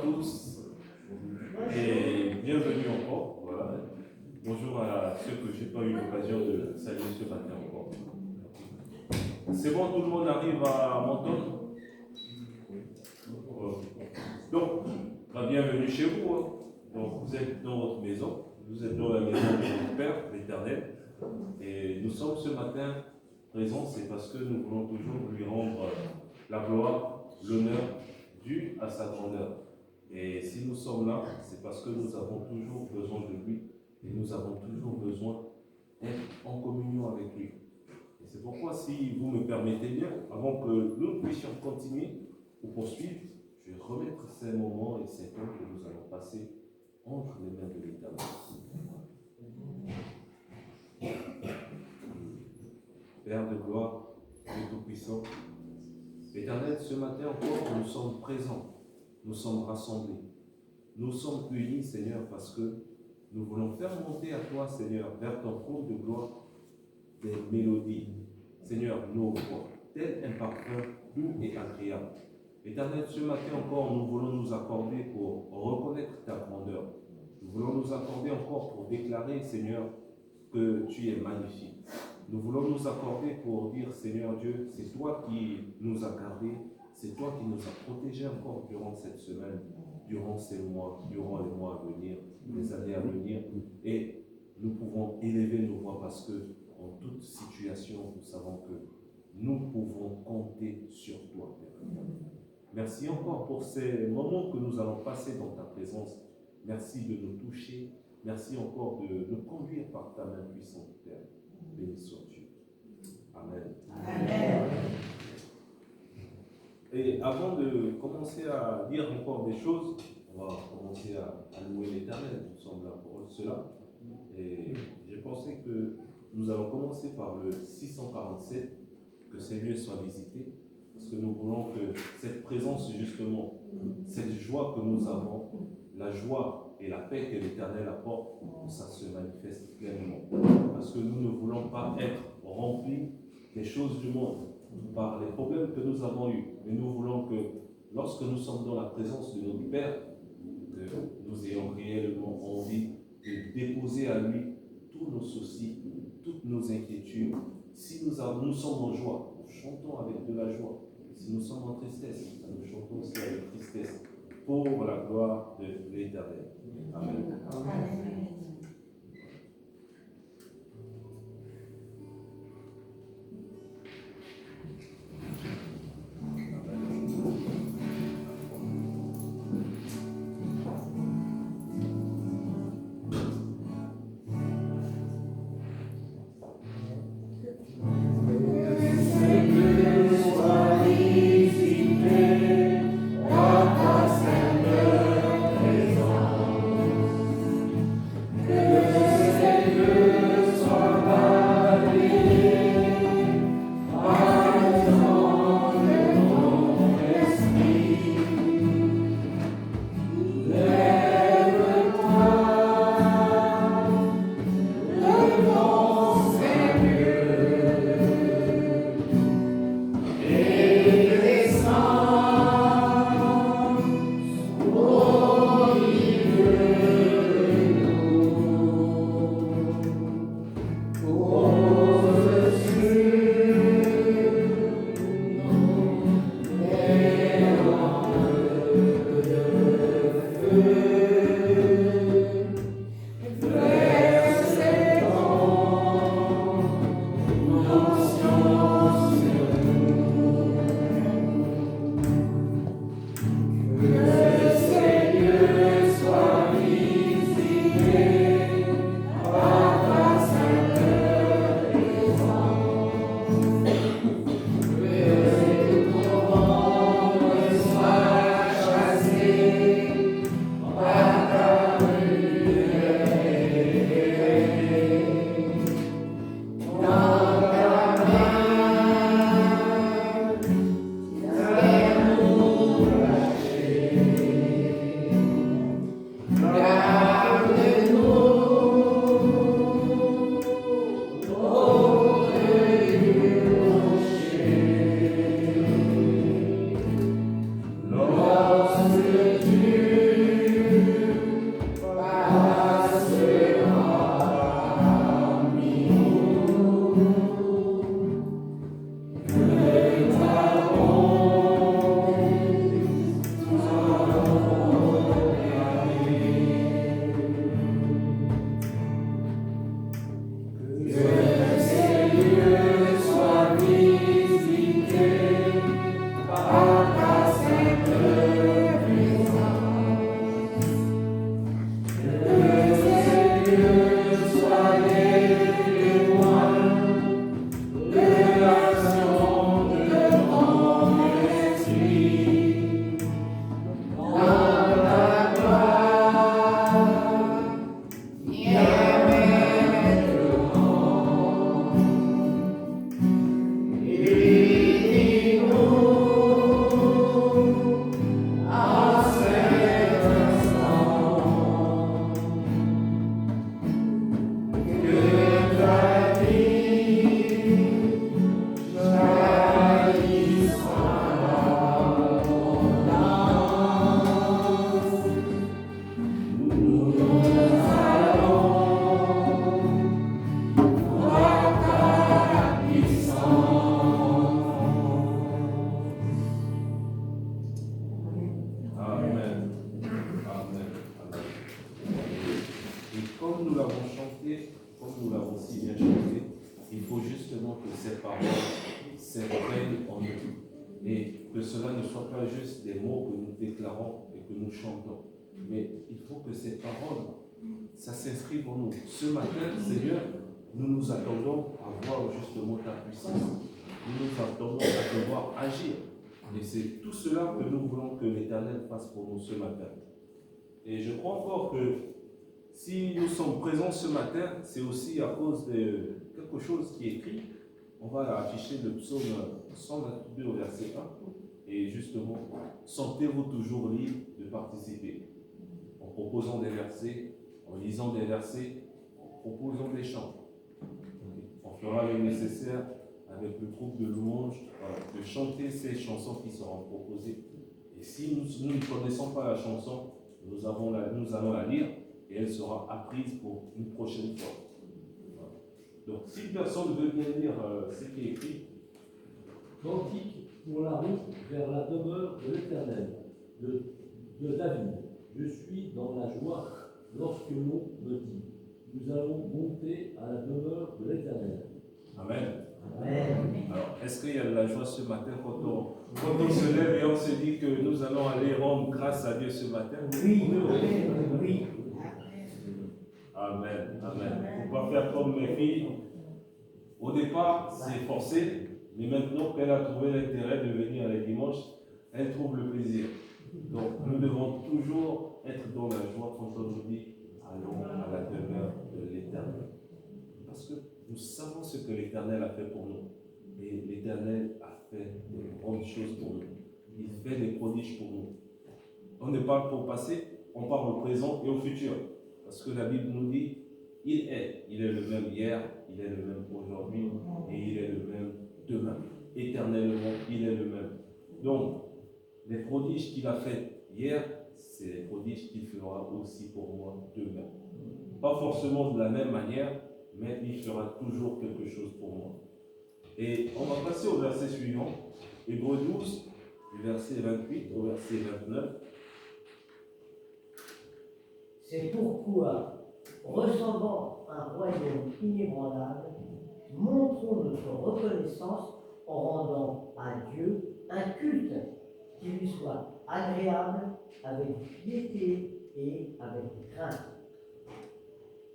tous et bienvenue encore. Voilà. Bonjour à ceux que je n'ai pas eu l'occasion de saluer ce matin encore. C'est bon, tout le monde arrive à m'entendre? Donc, bienvenue chez vous. Hein. Donc, vous êtes dans votre maison, vous êtes dans la maison de notre Père, l'Éternel. Et nous sommes ce matin présents, c'est parce que nous voulons toujours lui rendre la gloire, l'honneur dû à sa grandeur. Et si nous sommes là, c'est parce que nous avons toujours besoin de lui et nous avons toujours besoin d'être en communion avec lui. Et c'est pourquoi, si vous me permettez bien, avant que nous puissions continuer ou poursuivre, je vais remettre ces moments et ces temps que nous allons passer entre les mains de l'Éternel. Père de gloire, Dieu Tout-Puissant, Éternel, ce matin encore, nous sommes présents, nous sommes rassemblés, nous sommes unis, Seigneur, parce que nous voulons faire monter à toi, Seigneur, vers ton trône de gloire, des mélodies, Seigneur, nos voix, tel un parfum doux et agréable. Éternel, ce matin encore, nous voulons nous accorder pour reconnaître ta grandeur. Nous voulons nous accorder encore pour déclarer, Seigneur, que tu es magnifique. Nous voulons nous accorder pour dire, Seigneur Dieu, c'est toi qui nous as gardés, c'est toi qui nous as protégés encore durant cette semaine, durant ces mois, durant les mois à venir, les années à venir. Et nous pouvons élever nos voix parce que, en toute situation, nous savons que nous pouvons compter sur toi, Père. Merci encore pour ces moments que nous allons passer dans ta présence. Merci de nous toucher. Merci encore de nous conduire par ta main puissante, Père. Béni sois-tu. Amen. Amen. Et avant de commencer à dire encore des choses, on va commencer à louer l'Éternel. Nous sommes là pour cela. Et j'ai pensé que nous allons commencer par le 647, que ces lieux soient visités, parce que nous voulons que cette présence, justement, cette joie que nous avons, la joie et la paix que l'Éternel apporte, que ça se manifeste pleinement. Parce que nous ne voulons pas être remplis des choses du monde par les problèmes que nous avons eus. Mais nous voulons que lorsque nous sommes dans la présence de notre Père, que nous ayons réellement envie de déposer à lui tous nos soucis, toutes nos inquiétudes. Si nous sommes en joie, nous chantons avec de la joie. Si nous sommes en tristesse, nous chantons aussi avec tristesse pour la gloire de l'Éternel. Amen. Amen. Mais il faut que ces paroles, ça s'inscrive en nous. Ce matin, Seigneur, nous nous attendons à voir justement ta puissance. Nous nous attendons à devoir agir. Et c'est tout cela que nous voulons que l'Éternel fasse pour nous ce matin. Et je crois encore que si nous sommes présents ce matin, c'est aussi à cause de quelque chose qui est écrit. On va afficher le psaume 122 au verset 1. Et justement, sentez-vous toujours libre de participer. En proposant des versets, en lisant des versets, en proposant des chants. On fera le nécessaire avec le groupe de louanges de chanter ces chansons qui seront proposées. Et si nous ne connaissons pas la chanson, nous allons la lire et elle sera apprise pour une prochaine fois. Donc, si personne veut bien lire ce qui est écrit, cantique pour la route vers la demeure de l'Éternel, de David. Je suis dans la joie lorsque l'on me dit, nous allons monter à la demeure de l'Éternel. Amen. Amen. Alors, est-ce qu'il y a de la joie ce matin quand on se lève et on se dit que nous allons aller rendre grâce à Dieu ce matin? Oui, oui. Amen. Amen. Il ne faut pas faire comme mes filles. Au départ, c'est forcé, mais maintenant qu'elle a trouvé l'intérêt de venir les dimanches, elle trouve le plaisir. Donc, nous devons toujours être dans la joie quand on nous dit allons à la demeure de l'Éternel. Parce que nous savons ce que l'Éternel a fait pour nous. Et l'Éternel a fait de grandes choses pour nous. Il fait des prodiges pour nous. On ne parle pas au passé, on parle au présent et au futur. Parce que la Bible nous dit, il est le même hier, il est le même aujourd'hui et il est le même demain. Éternellement, il est le même. Donc, les prodiges qu'il a fait hier, c'est les prodiges qu'il fera aussi pour moi demain. Pas forcément de la même manière, mais il fera toujours quelque chose pour moi. Et on va passer au verset suivant, Hébreux 12, du verset 28 au verset 29. C'est pourquoi, recevant un royaume inébranlable, montrons notre reconnaissance en rendant à Dieu un culte qui lui soit agréable avec piété et avec crainte.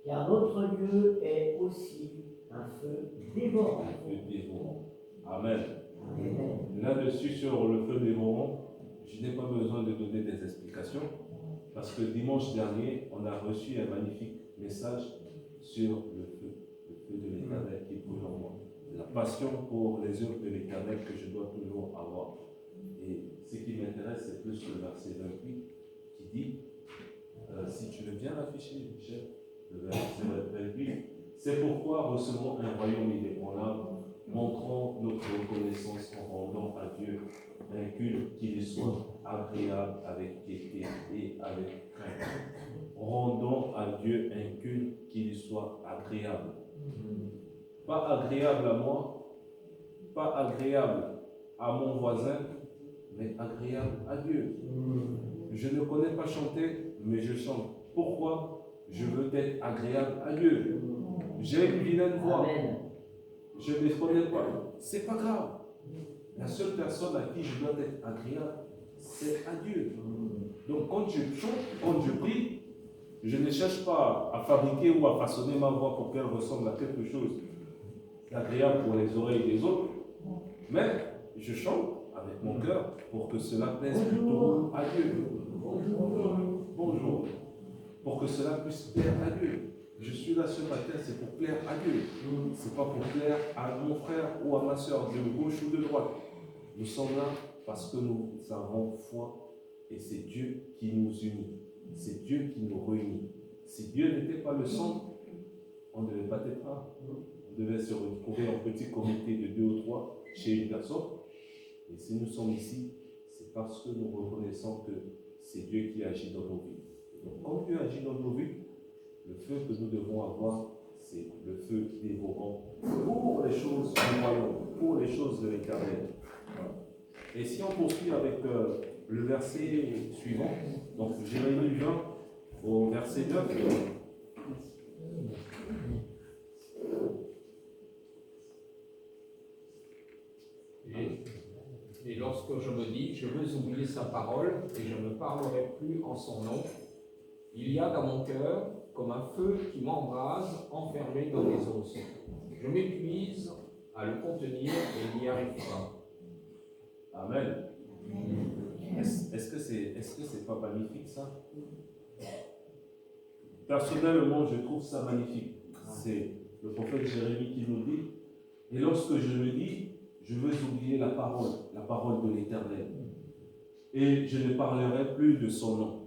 Car notre Dieu est aussi un feu dévorant. Un feu dévorant. Amen. Amen. Là-dessus, sur le feu dévorant, je n'ai pas besoin de donner des explications, parce que dimanche dernier, on a reçu un magnifique message sur le feu de l'Éternel qui brûle en moi. La passion pour les œuvres de l'Éternel que je dois toujours avoir. Et ce qui m'intéresse, c'est plus le verset 28 qui dit, si tu veux bien l'afficher, Michel, le verset 28, c'est pourquoi recevons un royaume inébranlable, montrons notre reconnaissance en rendant à Dieu un culte qui lui soit agréable avec piété et avec crainte. Rendons à Dieu un culte qui lui soit agréable. Pas agréable à moi, pas agréable à mon voisin, mais agréable à Dieu. Je ne connais pas chanter, mais je chante. Pourquoi? Je veux être agréable à Dieu. j'ai une vilaine voix, Amen. je ne les connais pas. C'est pas grave. La seule personne à qui je dois être agréable, c'est à Dieu. Donc quand je chante, quand je prie, je ne cherche pas à fabriquer ou à façonner ma voix pour qu'elle ressemble à quelque chose d'agréable pour les oreilles des autres, mais je chante avec mon cœur pour que cela plaise plutôt à Dieu. Bonjour. Pour que cela puisse plaire à Dieu. Je suis là ce matin, c'est pour plaire à Dieu. C'est pas pour plaire à mon frère ou à ma soeur, de gauche ou de droite. Nous sommes là parce que nous avons foi et c'est Dieu qui nous unit. C'est Dieu qui nous réunit. Si Dieu n'était pas le centre, on ne devait pas être là. On devait se retrouver en petit comité de 2 ou 3 chez une personne. Et si nous sommes ici, c'est parce que nous reconnaissons que c'est Dieu qui agit dans nos vies. Donc, quand Dieu agit dans nos vies, le feu que nous devons avoir, c'est le feu dévorant pour les choses du royaume, pour les choses de l'éternel. Voilà. Et si on poursuit avec le verset suivant, donc Jérémie 20 au verset 9. Et lorsque je me dis, je veux oublier sa parole et je ne parlerai plus en son nom, il y a dans mon cœur comme un feu qui m'embrase, enfermé dans les os. Je m'épuise à le contenir et n'y arrive pas. Amen. Est-ce que c'est pas magnifique ça? Personnellement, je trouve ça magnifique. C'est le prophète Jérémie qui nous dit, et lorsque je le dis, je veux oublier la parole de l'Éternel. Et je ne parlerai plus de son nom.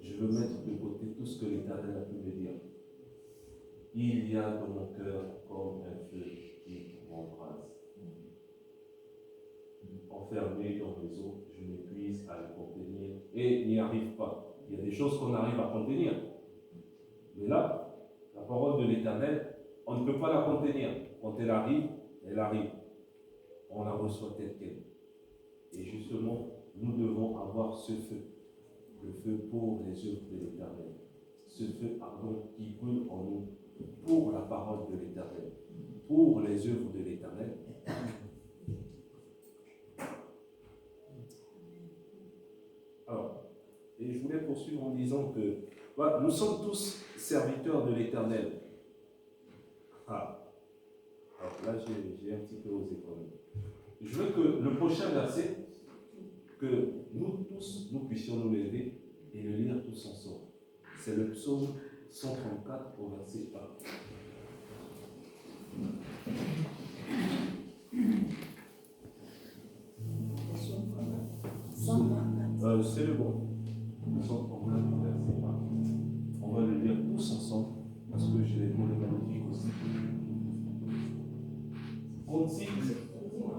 Je veux mettre de côté tout ce que l'Éternel a pu me dire. Il y a dans mon cœur comme un feu qui m'embrase. Enfermé dans les eaux, je m'épuise à le contenir et n'y arrive pas. Il y a des choses qu'on arrive à contenir. Mais là, la parole de l'Éternel, on ne peut pas la contenir. Quand elle arrive, elle arrive. On la reçoit telle qu'elle. Et justement, nous devons avoir ce feu. Le feu pour les œuvres de l'Éternel. Ce feu ardent qui brûle en nous pour la parole de l'Éternel. Pour les œuvres de l'Éternel. Alors, et je voulais poursuivre en disant que voilà, nous sommes tous serviteurs de l'Éternel. Ah. Alors là, j'ai un petit peu osé quand même. Je veux que le prochain verset, que nous tous, nous puissions nous lever et le lire tous ensemble. C'est le psaume 134 au verset 1. C'est le bon. Le 134 verset 1. On va le lire tous ensemble parce que j'ai les mots magnifiques aussi. Continue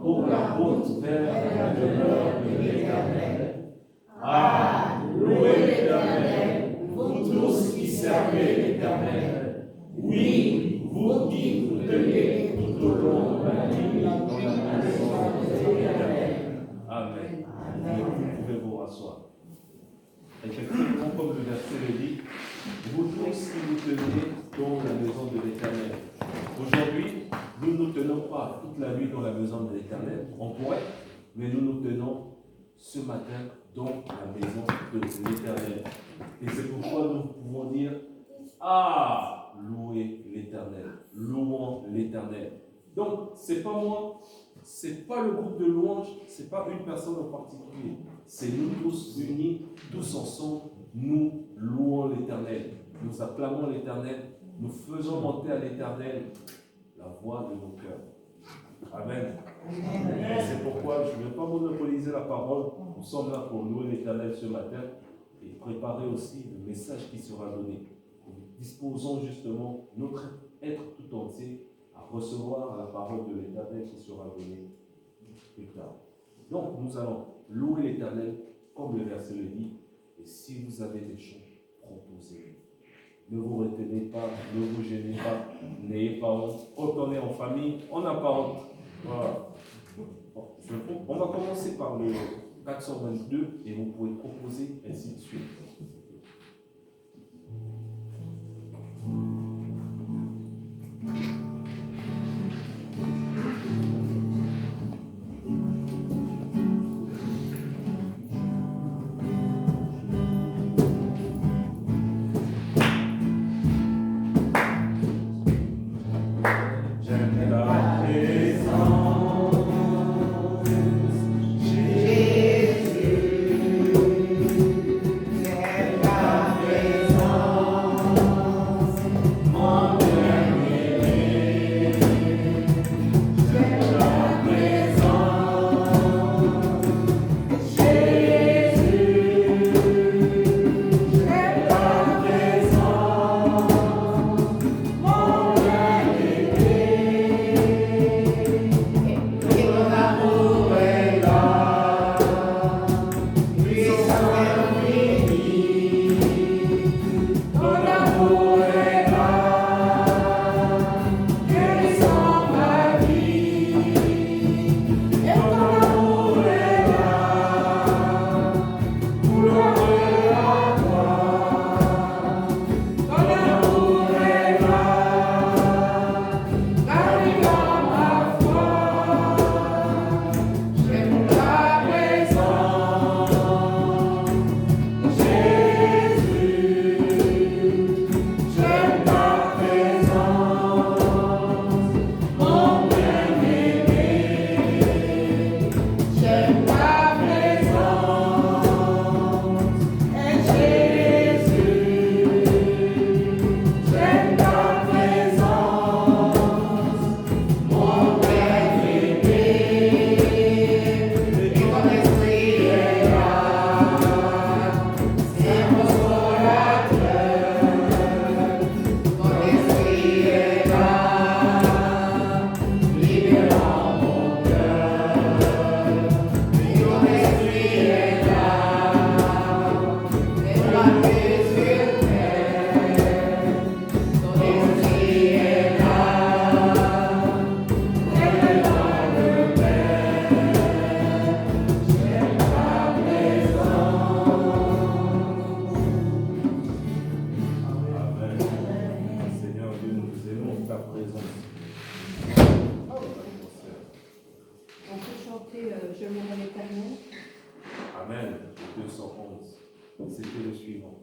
pour la route vers la demeure de l'Éternel. Ah, louez l'Éternel, vous tous qui servez l'Éternel. Oui, vous qui vous tenez tout au long de la nuit dans la maison de l'Éternel. Amen. Vous pouvez vous rasseoir. Effectivement, comme le verset le dit, vous tous qui vous tenez dans la maison de l'Éternel. Aujourd'hui, nous ne nous tenons pas toute la nuit dans la maison de l'Éternel. On pourrait, mais nous nous tenons ce matin dans la maison de l'Éternel. Et c'est pourquoi nous pouvons dire, ah, louez l'Éternel, louons l'Éternel. Donc, c'est pas moi, c'est pas le groupe de louanges, c'est pas une personne en particulier. C'est nous tous unis, tous ensemble, nous louons l'Éternel. Nous acclamons l'Éternel, nous faisons monter à l'Éternel la voix de nos cœurs. Amen. Et c'est pourquoi je ne vais pas monopoliser la parole. Nous sommes là pour louer l'Éternel ce matin et préparer aussi le message qui sera donné. Nous disposons justement notre être tout entier à recevoir la parole de l'Éternel qui sera donnée plus tard. Donc nous allons louer l'Éternel comme le verset le dit. Et si vous avez des chants, proposez-les. Ne vous retenez pas, ne vous gênez pas, n'ayez pas honte. Quand on est en famille, on n'a pas honte. Voilà. Bon, on va commencer par le 422 et vous pouvez proposer ainsi de suite.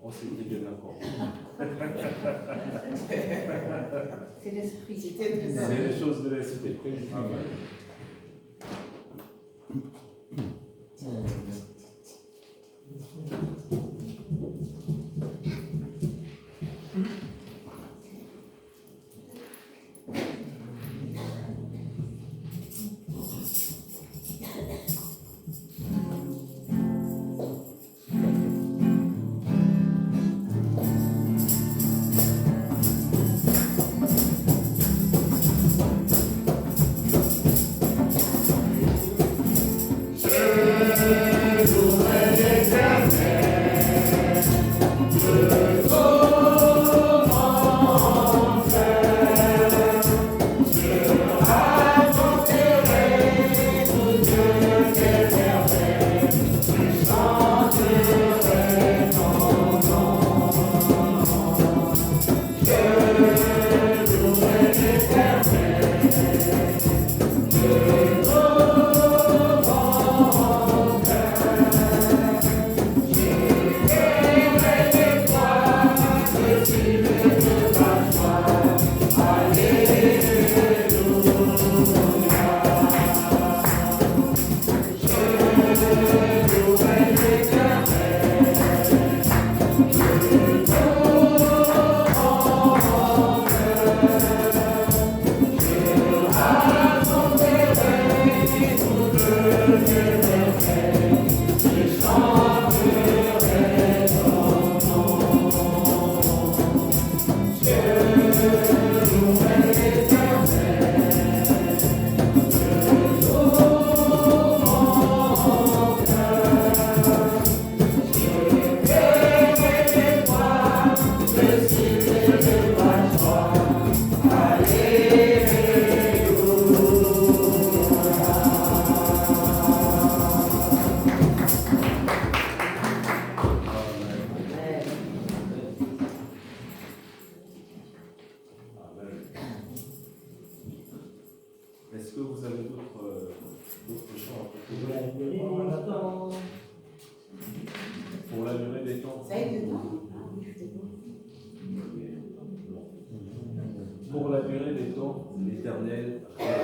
On s'était bien accordé. C'est l'esprit. C'est les choses de l'esprit. Est-ce que vous avez d'autres chants à proposer pour la durée des temps? Ça aide dedans? Pour la durée des temps, l'Éternel règne.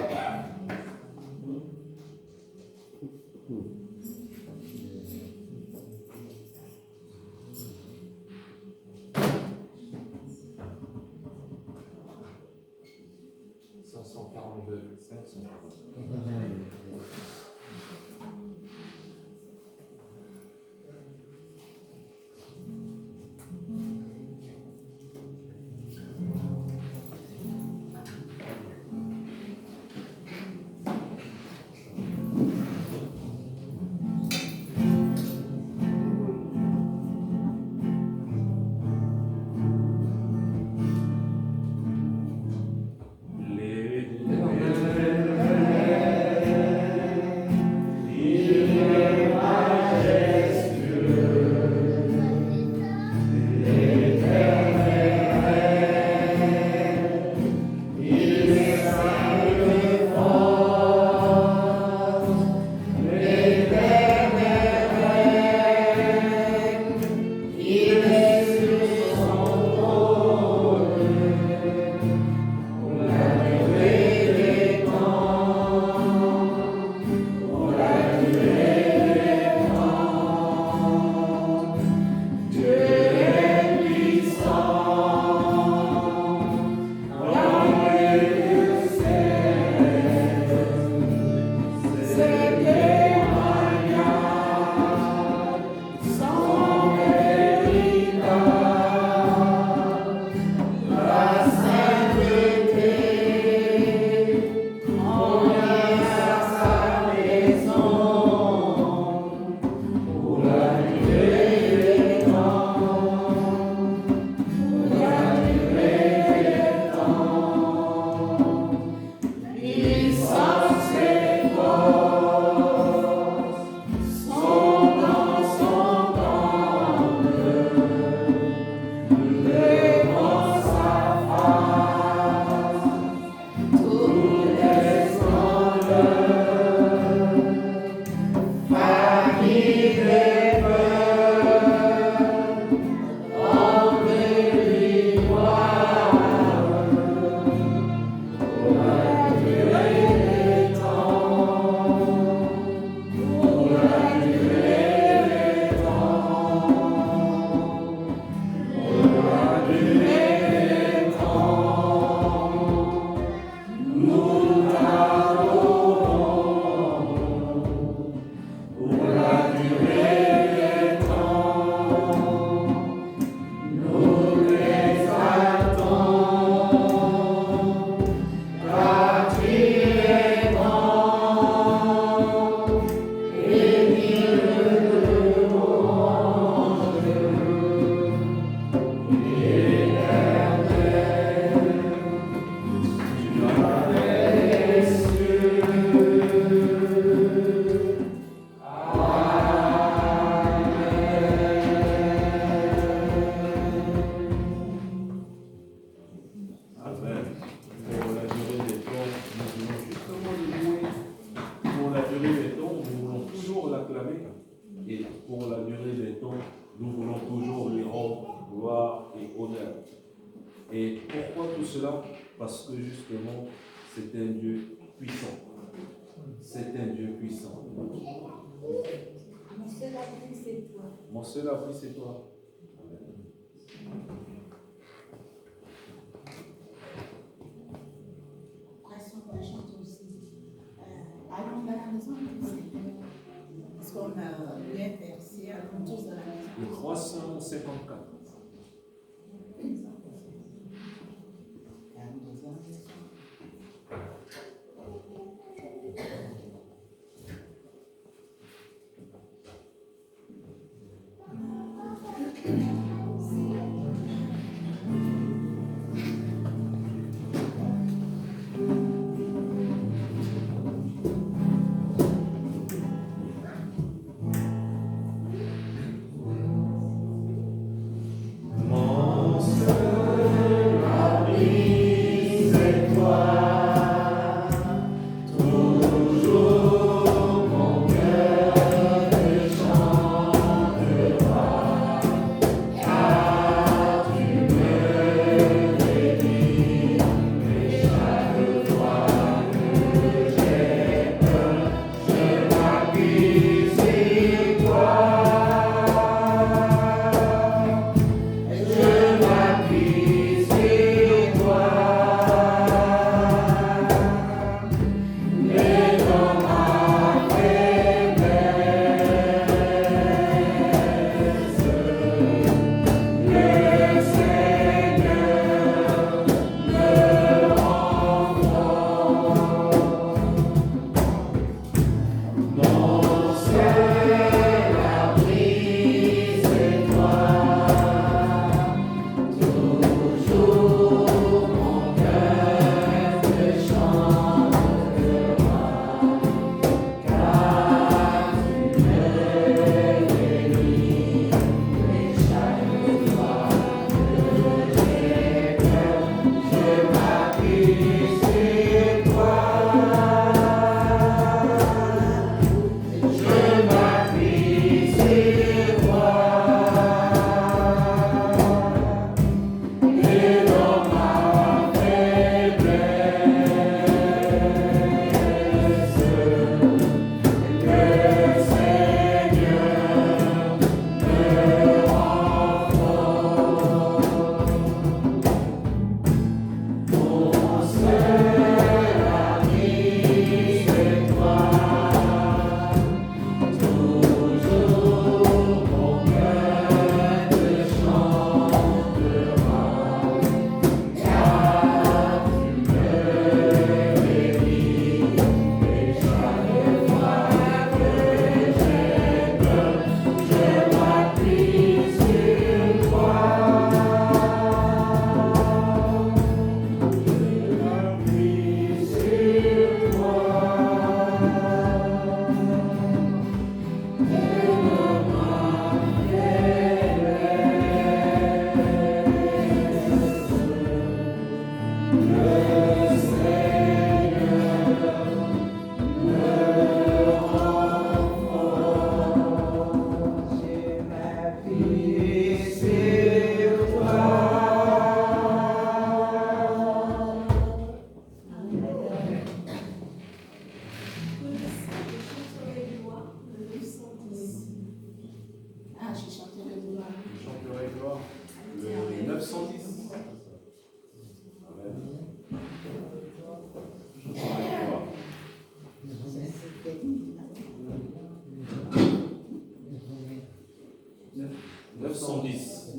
Et pourquoi tout cela? Parce que justement, c'est un Dieu puissant. C'est un Dieu puissant. Mon seul abri, c'est toi. Mon seul abri, c'est toi. Après ça, on chante aussi. Allons dans la maison du Seigneur. Parce qu'on a bien versé, allons tous dans la maison. Le 354.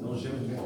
Non, j'aime bien.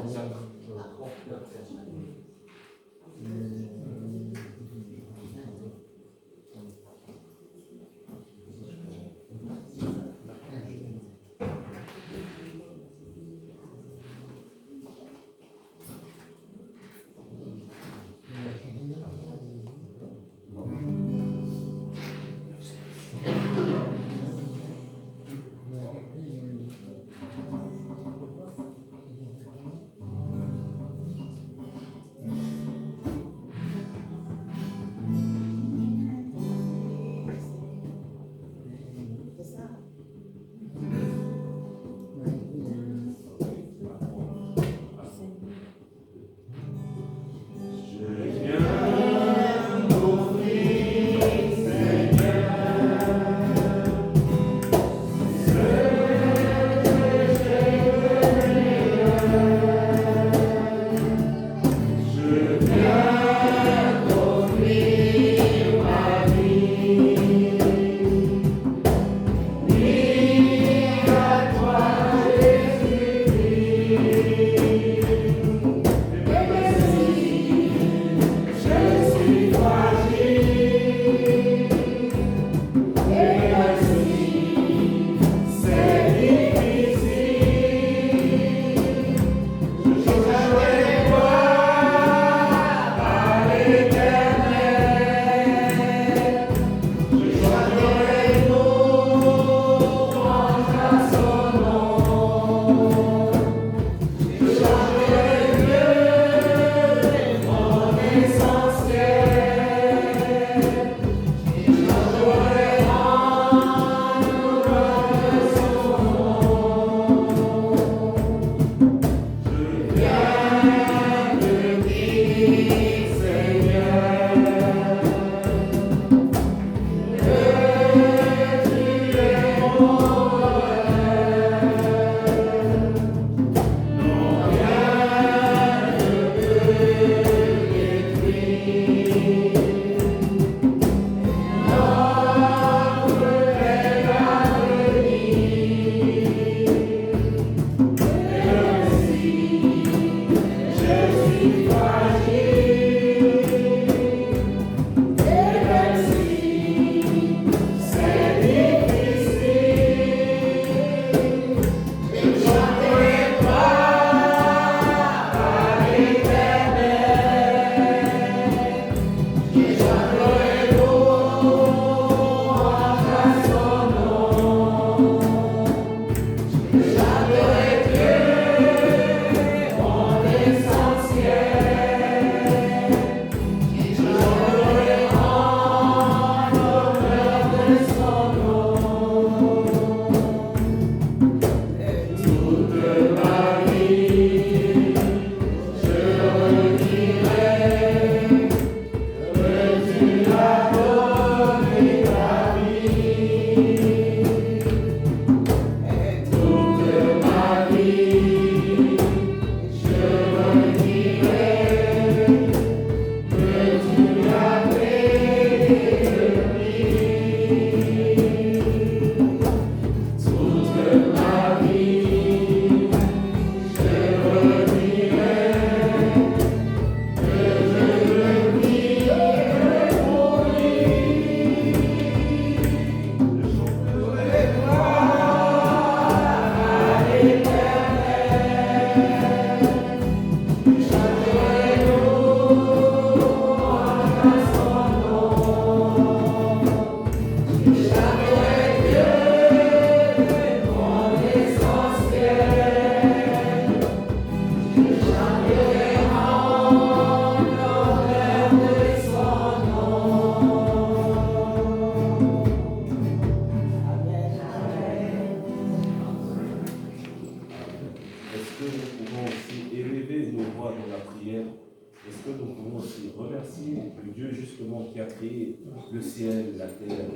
créé le ciel, la terre,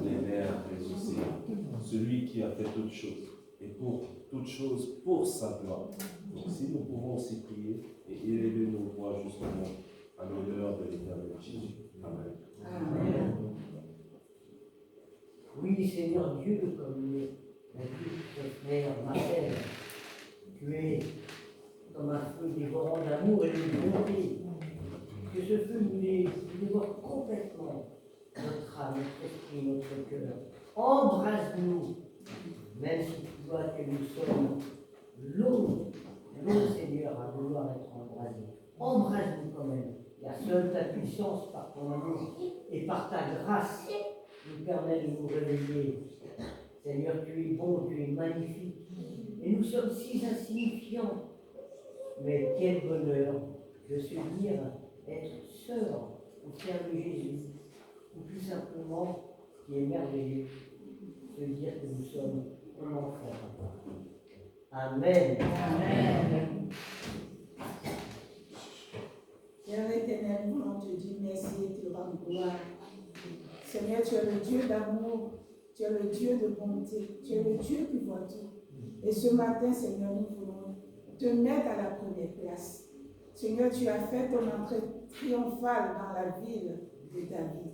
les mers, les océans. Celui qui a fait toutes choses. Et pour toutes choses, pour sa gloire. Donc si nous pouvons aussi prier et élever nos voix justement à l'honneur de l'éternel Jésus. Amen. Amen. Oui, Seigneur Dieu, comme l'a dit frère Marcel, tu es comme un feu dévorant d'amour et de bonté. Que ce feu nous dévore complètement notre âme, notre esprit, notre cœur. Embrasse-nous, même si tu vois que nous sommes longs, Seigneur, à vouloir être embrasés. Embrasse-nous quand même, car seule ta puissance, par ton amour et par ta grâce, nous permet de nous réveiller. Seigneur, tu es bon, tu es magnifique. Et nous sommes si insignifiants. Mais quel bonheur de se dire être sœur au frère de Jésus, ou plus simplement, ce qui est merveilleux, se dire que nous sommes un enfant. Amen. Amen. Père éternel, nous voulons te dire merci et te rendre gloire. Seigneur, tu es le Dieu d'amour, tu es le Dieu de bonté, tu es le Dieu qui voit tout. Et ce matin, Seigneur, nous voulons te mettre à la première place. Seigneur, tu as fait ton entrée triomphale dans la ville de David.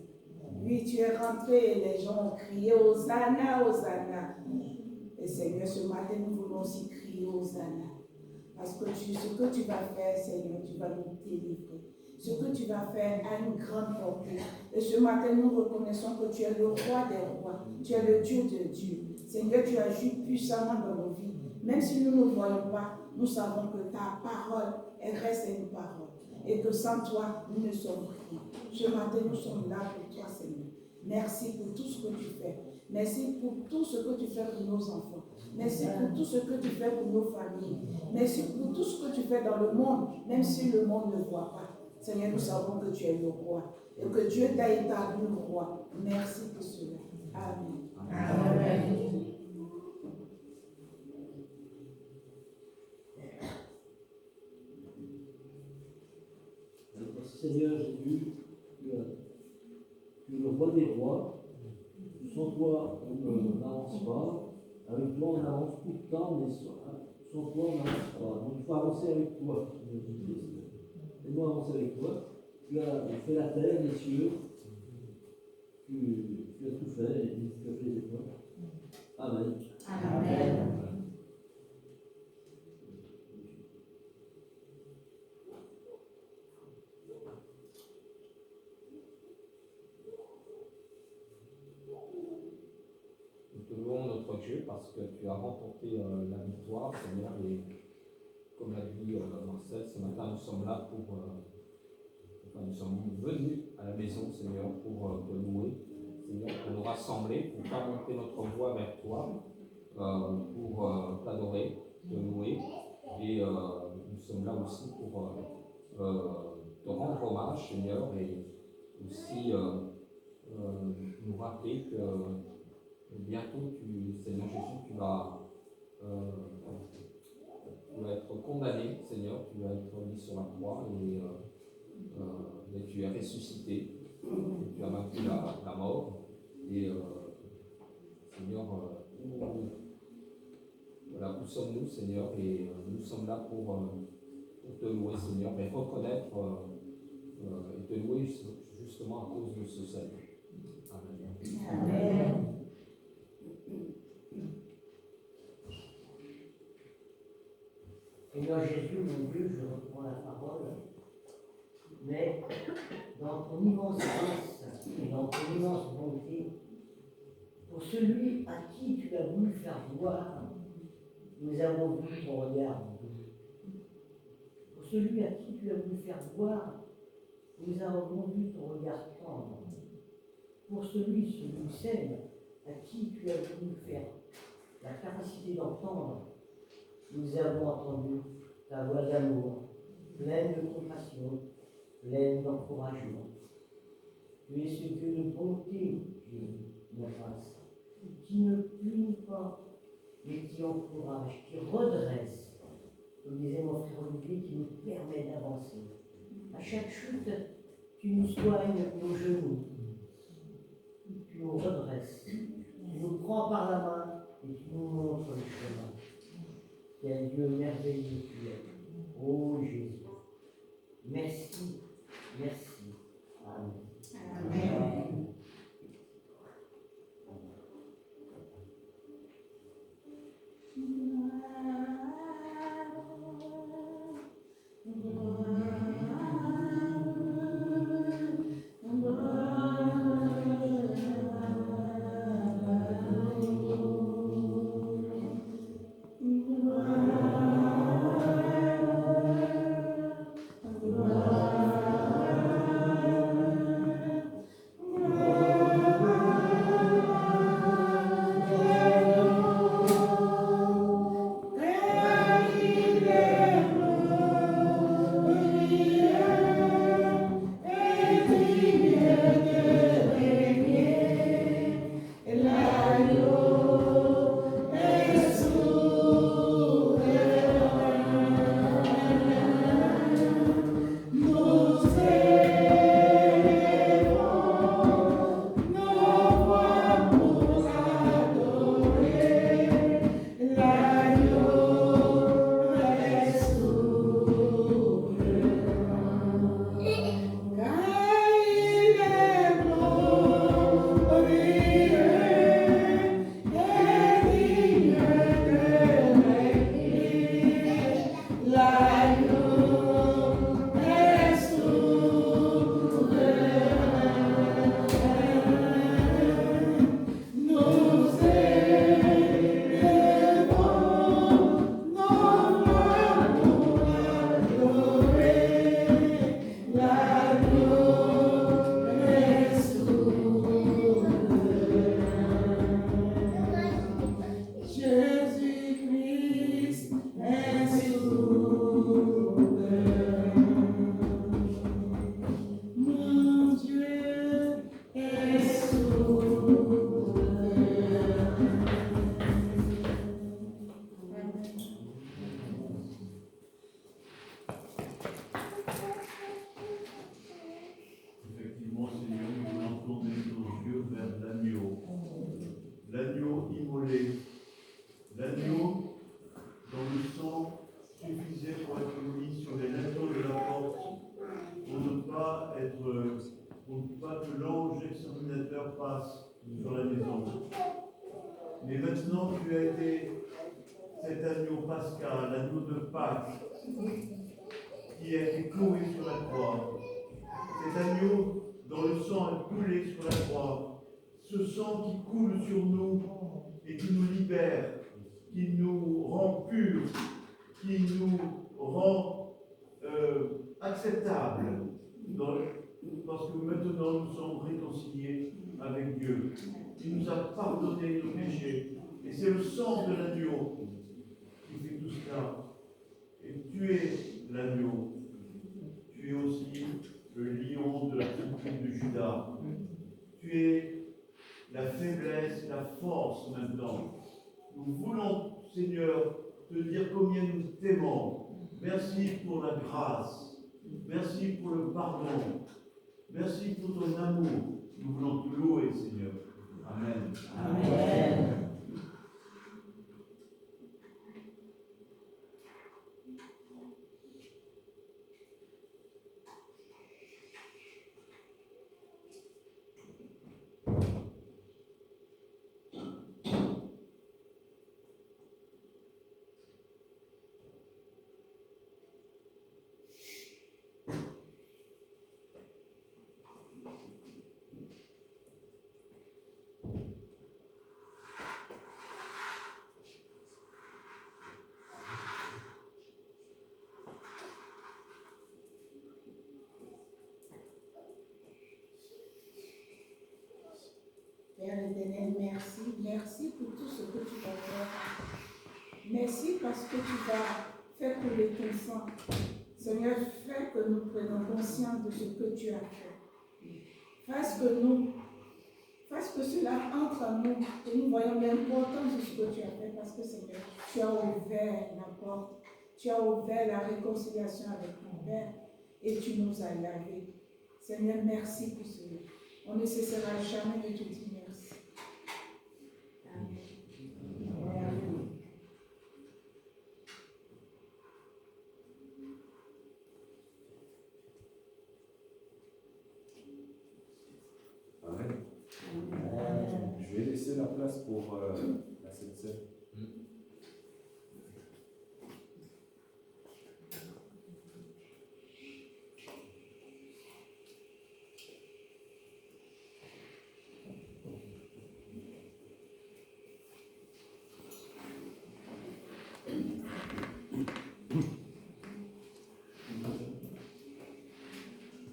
Oui, tu es rentré et les gens ont crié Hosanna, Hosanna. Et Seigneur, ce matin, nous voulons aussi crier Hosanna. Parce que ce que tu vas faire, Seigneur, tu vas nous délivrer. Ce que tu vas faire a une grande portée. Et ce matin, nous reconnaissons que tu es le roi des rois. Tu es le Dieu de Dieu. Seigneur, tu agis puissamment dans nos vies. Même si nous ne voyons pas, nous savons que ta parole, elle reste une parole. Et que sans toi, nous ne sommes rien. Ce matin, nous sommes là pour toi, Seigneur. Merci pour tout ce que tu fais. Merci pour tout ce que tu fais pour nos enfants. Merci pour tout ce que tu fais pour nos familles. Merci pour tout ce que tu fais dans le monde, même si le monde ne voit pas. Seigneur, nous savons que tu es le roi et que Dieu t'a établi le roi. Merci pour cela. Amen. Amen. Seigneur Jésus, tu es le roi des rois. Sans toi, on n'avance pas. Avec toi, on avance tout le temps, mais sans toi, on n'avance pas. Donc, il faut avancer avec toi, nous dit Christ. Et nous avancer avec toi. Tu as fait la terre, les cieux. Tu as tout fait, et tu as fait les étoiles. Amen. Amen. Nous te louons notre Dieu parce que tu as remporté la victoire, Seigneur, et comme l'a dit Marcel, ce matin nous sommes là pour, nous sommes venus à la maison, Seigneur, pour te louer, Seigneur, pour nous rassembler, pour faire monter notre voix vers toi, pour t'adorer, te louer, et nous sommes là aussi pour te rendre hommage, Seigneur, et aussi nous rappeler que bientôt, Seigneur Jésus, tu vas être condamné, Seigneur, tu vas être mis sur la croix et tu es ressuscité, et tu as vaincu la mort. Et Seigneur, où sommes-nous, Seigneur? Et nous sommes là pour te louer, Seigneur, mais reconnaître et te louer justement à cause de ce salut. Amen. Amen. Seigneur Jésus, mon Dieu, je reprends la parole, mais dans ton immense grâce et dans ton immense bonté, pour celui à qui tu as voulu faire voir, nous avons vu ton regard. Pour celui à qui tu as voulu faire voir, nous avons vu ton regard tendre. Pour celui seul à qui tu as voulu faire la capacité d'entendre, nous avons entendu ta voix d'amour, pleine de compassion, pleine d'encouragement. Tu es ce Dieu de bonté, Jésus, mon grâce, qui ne punit pas, mais qui encourage, qui redresse, comme disait mon frère Olivier, qui nous permet d'avancer. À chaque chute, tu nous soignes nos genoux, passe sur la maison. Mais maintenant, tu as été cet agneau pascal, l'agneau de Pâques, qui a été cloué sur la croix. Cet agneau dont le sang a coulé sur la croix. Ce sang qui coule sur nous et qui nous libère, qui nous rend purs, qui nous rend acceptables, parce que maintenant nous sommes réconciliés avec Dieu. Il nous a pardonné nos péchés. Et c'est le sang de l'agneau qui fait tout cela. Et tu es l'agneau. Tu es aussi le lion de la tribu de Judas. Tu es la faiblesse, la force maintenant. Nous voulons, Seigneur, te dire combien nous t'aimons. Merci pour la grâce. Merci pour le pardon. Merci pour ton amour. Nous voulons te louer, Seigneur. Amen. Amen. Père éternel, merci. Merci pour tout ce que tu vas faire. Merci parce que tu vas faire couler ton sang. Seigneur, fais que nous prenions conscience de ce que tu as fait. Fasse que cela entre en nous et nous voyons l'importance de ce que tu as fait parce que Seigneur, tu as ouvert la porte, tu as ouvert la réconciliation avec ton Père et tu nous as lavés. Seigneur, merci pour cela. On ne cessera jamais de te dire merci. Amen. Amen. Je vais laisser la place pour la septième.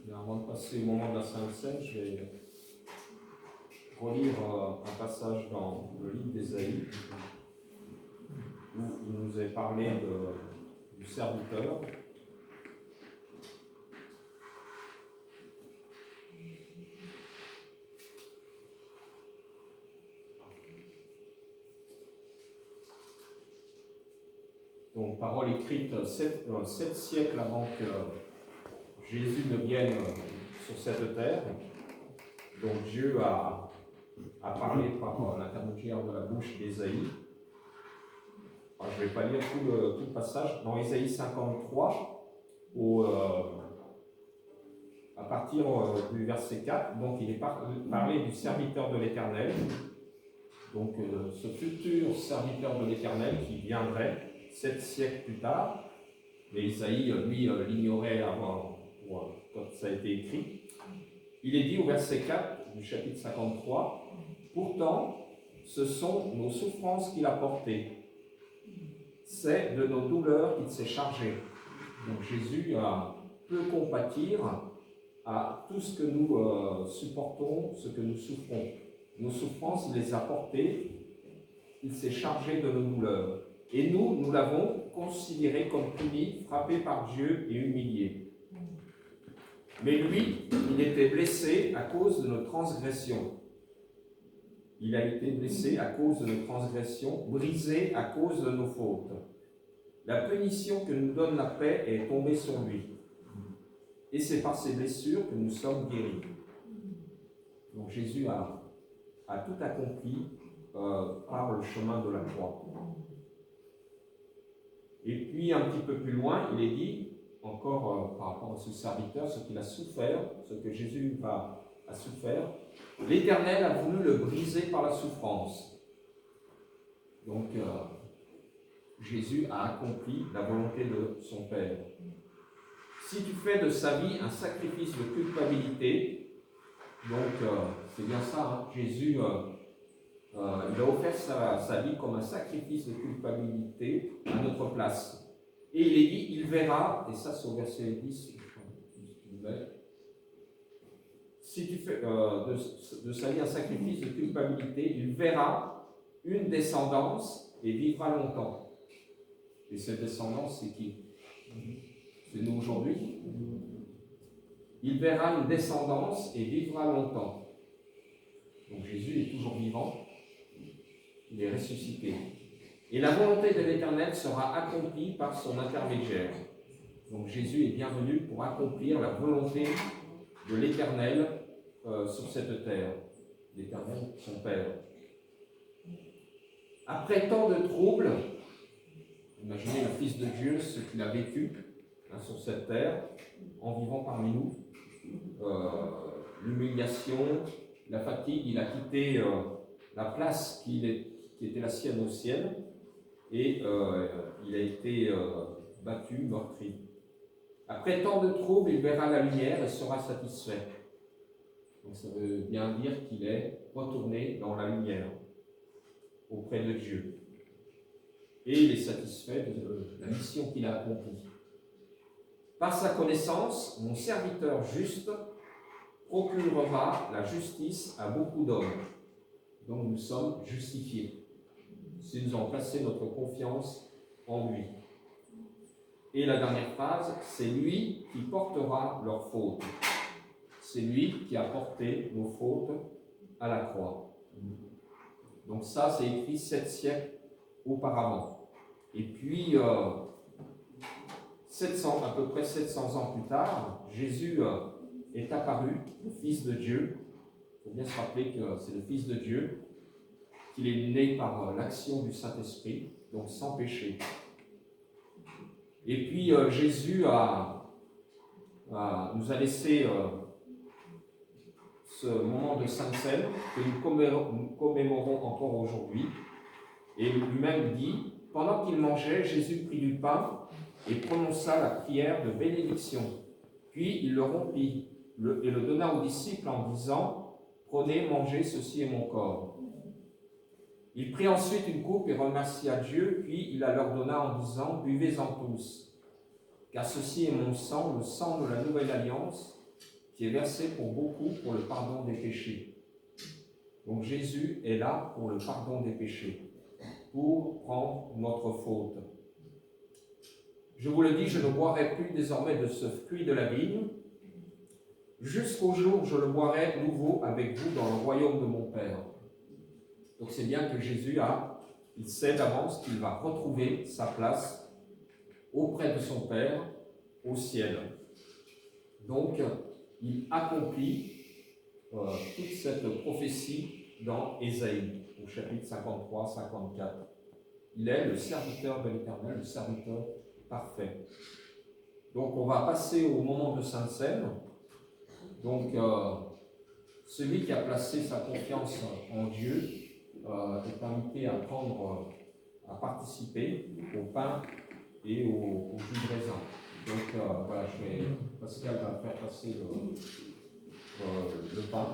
Et avant de passer au moment de la Sainte Seine, je vais relire un passage dans le livre d'Ésaïe où il nous est parlé du serviteur. Donc, parole écrite 7 siècles avant que Jésus ne vienne sur cette terre. Donc, Dieu a parlé par l'intermédiaire de la bouche d'Ésaïe. Je ne vais pas lire tout le passage. Dans Ésaïe 53, à partir du verset 4, donc il est parlé du serviteur de l'Éternel. Donc, ce futur serviteur de l'Éternel qui viendrait 7 siècles plus tard, mais Isaïe, lui, l'ignorait avant, quand ça a été écrit. Il est dit au verset 4 du chapitre 53, « Pourtant, ce sont nos souffrances qu'il a portées. C'est de nos douleurs qu'il s'est chargé. » Donc Jésus peut compatir à tout ce que nous supportons, ce que nous souffrons. Nos souffrances, il les a portées, il s'est chargé de nos douleurs. Et nous l'avons considéré comme puni, frappé par Dieu et humilié. Mais lui, il était blessé à cause de nos transgressions. Il a été blessé à cause de nos transgressions, brisé à cause de nos fautes. La punition que nous donne la paix est tombée sur lui. Et c'est par ses blessures que nous sommes guéris. Donc Jésus a tout accompli par le chemin de la croix. Et puis un petit peu plus loin, il est dit, encore par rapport à ce serviteur, ce qu'il a souffert, ce que Jésus a souffert, l'Éternel a voulu le briser par la souffrance. Donc, Jésus a accompli la volonté de son Père. Si tu fais de sa vie un sacrifice de culpabilité, donc c'est bien ça, hein, Jésus il a offert sa vie comme un sacrifice de culpabilité à notre place. Et il est dit, il verra, et ça c'est au verset 10, si tu fais de sa vie un sacrifice de culpabilité, il verra une descendance et vivra longtemps. Et cette descendance, c'est qui? C'est nous aujourd'hui. Il verra une descendance et vivra longtemps. Donc Jésus est toujours vivant, il est ressuscité. Et la volonté de l'Éternel sera accomplie par son intermédiaire. Donc Jésus est bien venu pour accomplir la volonté de l'Éternel sur cette terre. L'Éternel, son Père. Après tant de troubles, imaginez le Fils de Dieu, ce qu'il a vécu sur cette terre, en vivant parmi nous, l'humiliation, la fatigue, il a quitté la place qui était la sienne au ciel, et il a été battu, meurtri. Après tant de troubles, il verra la lumière et sera satisfait. Donc ça veut bien dire qu'il est retourné dans la lumière, auprès de Dieu. Et il est satisfait de la mission qu'il a accomplie. Par sa connaissance, mon serviteur juste procurera la justice à beaucoup d'hommes. Donc nous sommes justifiés, si nous avons placé notre confiance en lui. Et la dernière phrase, c'est lui qui portera leurs fautes. C'est lui qui a porté nos fautes à la croix. Donc ça, c'est écrit 7 siècles auparavant. Et puis, à peu près 700 ans plus tard, Jésus est apparu, le Fils de Dieu. Il faut bien se rappeler que c'est le Fils de Dieu, qu'il est né par l'action du Saint-Esprit, donc sans péché. Et puis Jésus nous a laissé ce moment de Sainte Seine que nous commémorons encore aujourd'hui. Et lui-même dit, pendant qu'il mangeait, Jésus prit du pain et prononça la prière de bénédiction. Puis il le rompit et le donna aux disciples en disant, prenez, mangez, ceci est mon corps. Il prit ensuite une coupe et remercia Dieu, puis il la leur donna en disant, buvez-en tous, car ceci est mon sang, le sang de la nouvelle alliance, qui est versé pour beaucoup pour le pardon des péchés. Donc Jésus est là pour le pardon des péchés, pour prendre notre faute. Je vous le dis, je ne boirai plus désormais de ce fruit de la vigne, jusqu'au jour où je le boirai nouveau avec vous dans le royaume de mon Père. Donc c'est bien que Jésus il sait d'avance qu'il va retrouver sa place auprès de son Père au ciel. Donc il accomplit toute cette prophétie dans Ésaïe, au chapitre 53-54. Il est le serviteur de l'Éternel, le serviteur parfait. Donc on va passer au moment de Sainte Seine. Donc celui qui a placé sa confiance en Dieu est invité à participer au pain et au jus de raisin. Donc voilà, Pascal va faire passer le pain.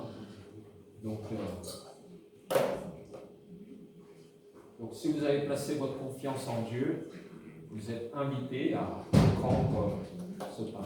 Donc si vous avez placé votre confiance en Dieu, vous êtes invité à prendre ce pain.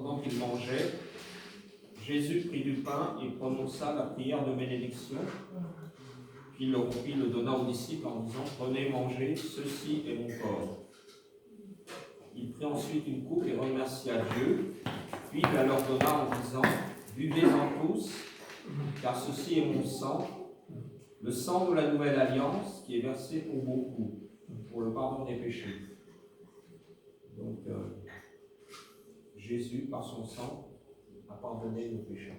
Pendant qu'il mangeait, Jésus prit du pain et prononça la prière de bénédiction. Puis il le rompit, le donna aux disciples en disant « Prenez, mangez, ceci est mon corps. » Il prit ensuite une coupe et remercia Dieu, puis il la leur donna en disant « Buvez-en tous, car ceci est mon sang, le sang de la nouvelle alliance qui est versé pour beaucoup, pour le pardon des péchés. » Donc, Jésus, par son sang, a pardonné nos péchés.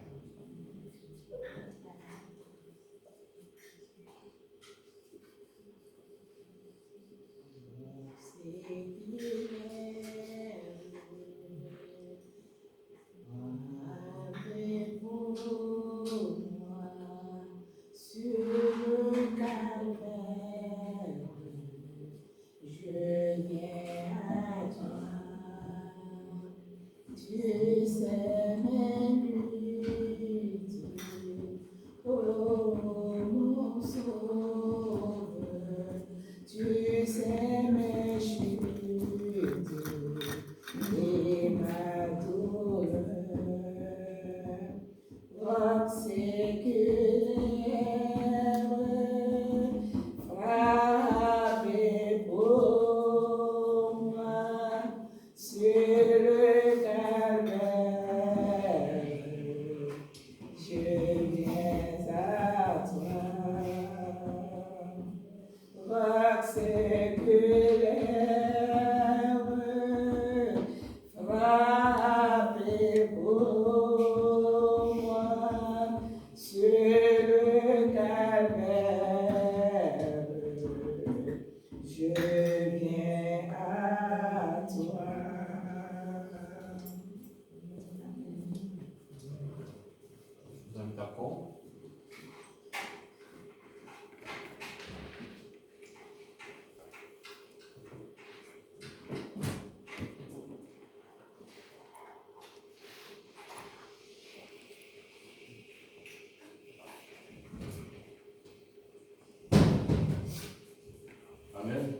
Amen.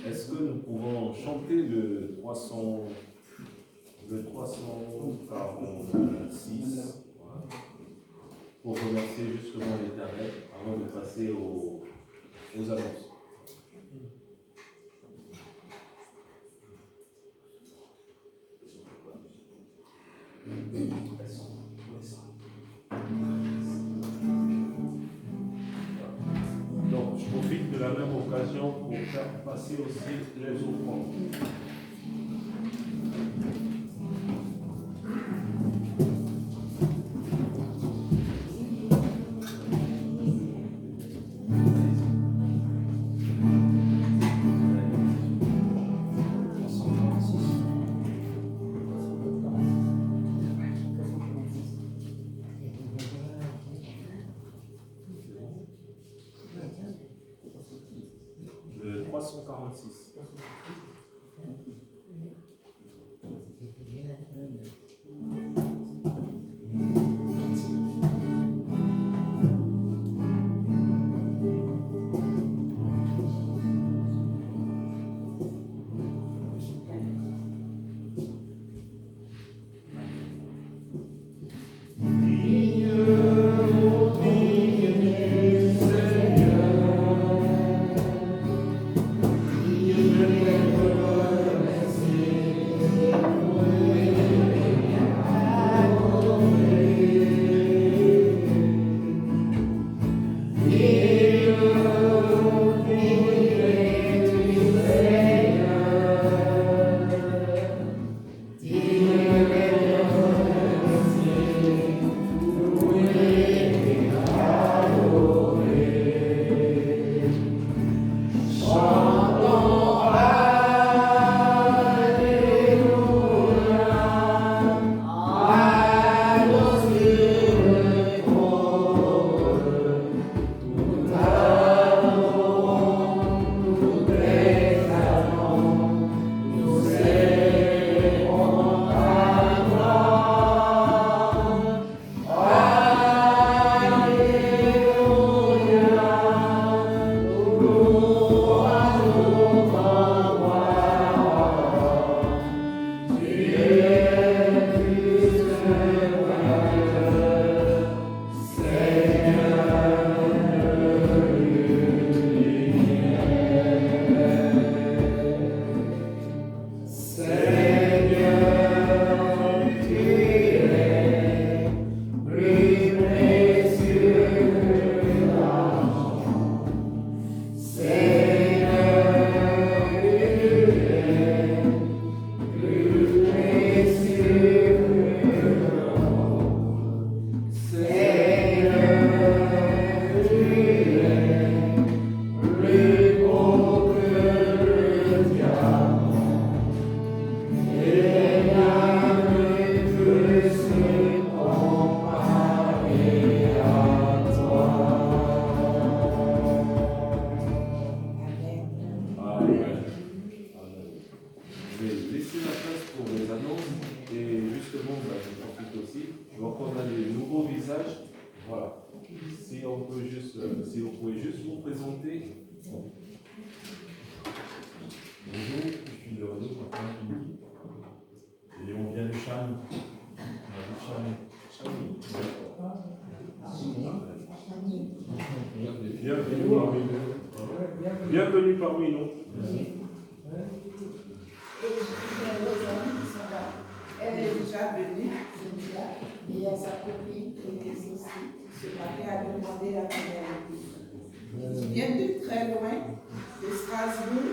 Est-ce que nous pouvons chanter le 346 pour remercier justement l'Éternel avant de passer aux annonces? Donc, je profite de la même occasion pour faire passer aussi les offrandes. Le 346. Seigneur, Bienvenue parmi nous. Bienvenue parmi nous. Et les hommes qui sont là. Elle est déjà venue, et il y a sa copine qui est aussi. Ce matin a demandé la fidélité. Ils viennent de très loin, de Strasbourg,